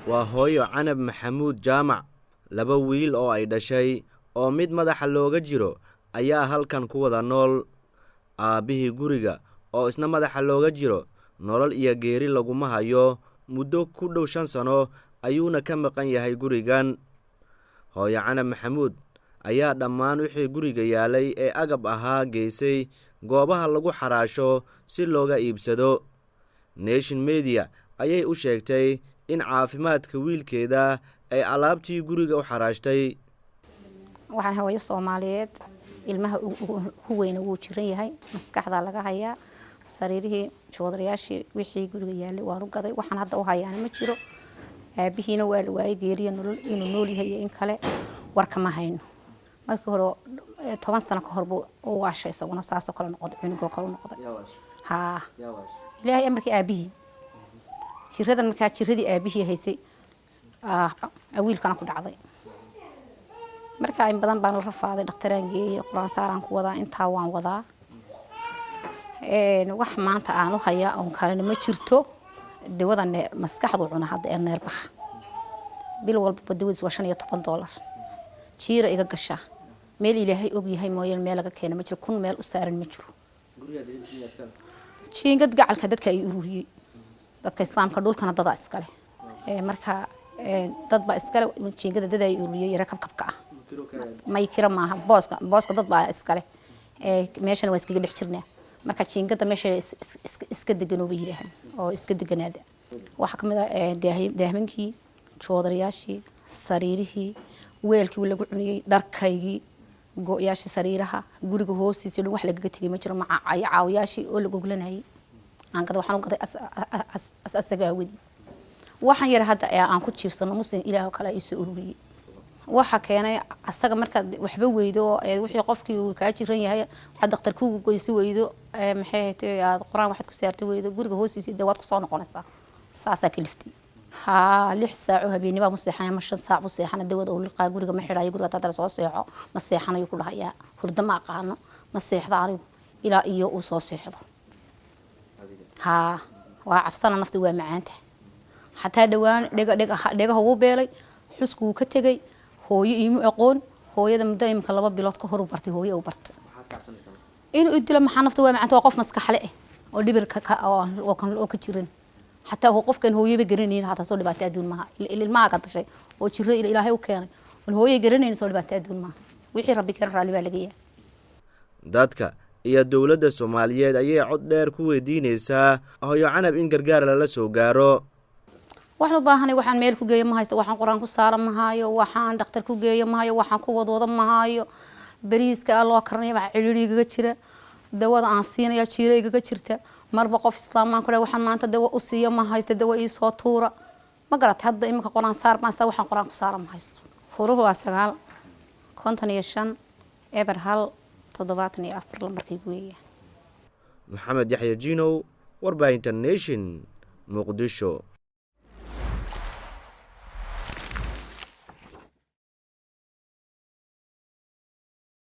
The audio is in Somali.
waa hooyo Canab Maxamuud Jaamac laba wiil oo ay dhashay oo mid madaxa looga jiro ayaa halkan ku wada nool aabihii guriga oo isna madaxa looga jiro nolol iyo geeri laguma hayo muddo ku dhow 5 sano ayuuna ka maqan yahay gurigan hooyo Canab Maxamuud ayaa dhammaan wixii guriga yaalay ee agab ahaa geysay goobaha lagu xaraasho si looga iibsado Nation Media ayay u sheegtay in caafimaadka wiilkeeda ay alaabtii guriga u xaraashtay waxaan hooyo Soomaaliyeed ilmaha ugu weyn uu jiran yahay maskaxda laga hayaa sariirihii joodariyaashii wixii guriga yaalay waan u gaday waxaan hadda u hayaan ma jiro aabihiina waa la waayay geeriyo nolol inuu nool yahay in kale warka ma hayno markii hore 10 sano ka hor uu waashay isaguna saasoo kale noqday cunugoo kale noqday ha ilaahay amarkii aabihii jiradan markaa jiradii aabihii haysay wiilkana ku dhacday marka in badan baan la rafaaday dhaqtaraan geeyay quraan saaraan ku wadaa inta waan wadaa wax maanta aan u hayaa oo kale ma jirto dawada maskaxdu cuna hadda ee neerbax bil walba dawadiis waa $15 jiira iga gasha meel ilaahay og yahay mooyeen meel laga keenay ma jiro kun meel u saaran ma jiro jiingad gacalka dadka ay ururiyay dadka islaamka dhulkana dad iskale marka dad ba iskale jiingada dad ay ururiyay yara kabka ah may kira maaha booska dad ba iskale meeshana waa iskaga dhex jirnaa marka jiingada meesha iska deganoo bay yiraahdaan oo iska deganaada waxa kamid ah daahmankii joodariyaashii sariirihii weelkii lagu cuniyay dharkaygii go'yaashii sariiraha guriga hoostiisa wax laga tagay ma jiro caawiyaashii oo la goglanayay aan gada waxaan u gaday asaga wadi waxaan yar hadda aan ku jiifsano muslim ilaahay kale ay soo ururiyay waxa keenay asaga marka waxba weydo wixii qofkii uu ka jiran yahay waxa dhakhtarku goysi weydo maxay tahay aad quraan waxaad ku saartay weydo guriga hoostiisa dawaad ku soo noqonaysaa saasa kaliftay ها 6 ساعة هبيني بقى مسيحنا مش 5 ساعة مسيحنا دوّد أقول لقى جوري ما حدا يقول قطع درس وصيحة مسيحنا يقول هيا هرد ما قانا مسيح ضارب إلى إيو وصوصيح ذا ها وعفصنا نفتي ومعانته حتى دوان دقة هو بيلي حسكو كتجي هو يم يقون هو يدم دايم كلام بلاد كهرو برتي هو يوبرت إنه يدي لما حنفتي ومعانته وقف مسك حلقه ودبر وكان كتيرين حتى هو قف كان هو يبقرنين حتى صار لبعض أدون معه اللي ما قد شيء وشرّ إلى هاي وكان هو يقرنين صار لبعض أدون معه ويحي ربي كان رالي بالجية dadka iyo dawladda Soomaaliyeed ayay cod dheer ku weydiinaysaa hooyo Canab in gargaar la soo gaaro waxaan u baahanay waxaan meel ku geeyo ma haysto waxaan quraan ku saaran ma hayo waxaan dhakhtar ku geeyo ma hayo waxaan ku wadooda ma hayo bariiska loo karnay wax ciliiriga jira dawada aan siinaya jireeyga jirta marba qof islaamaan ku waxaan maanta dawo u siiyo ma haysto dawo ii soo tuura ma garat hadda imka quraan saar ma haysto waxaan quraan ku saaran ma haysto furuhu waa 9 55 eber hal 74 lambarkii weeyaan Maxamed Yaxya Jinow warbaahinta Nation Muqdisho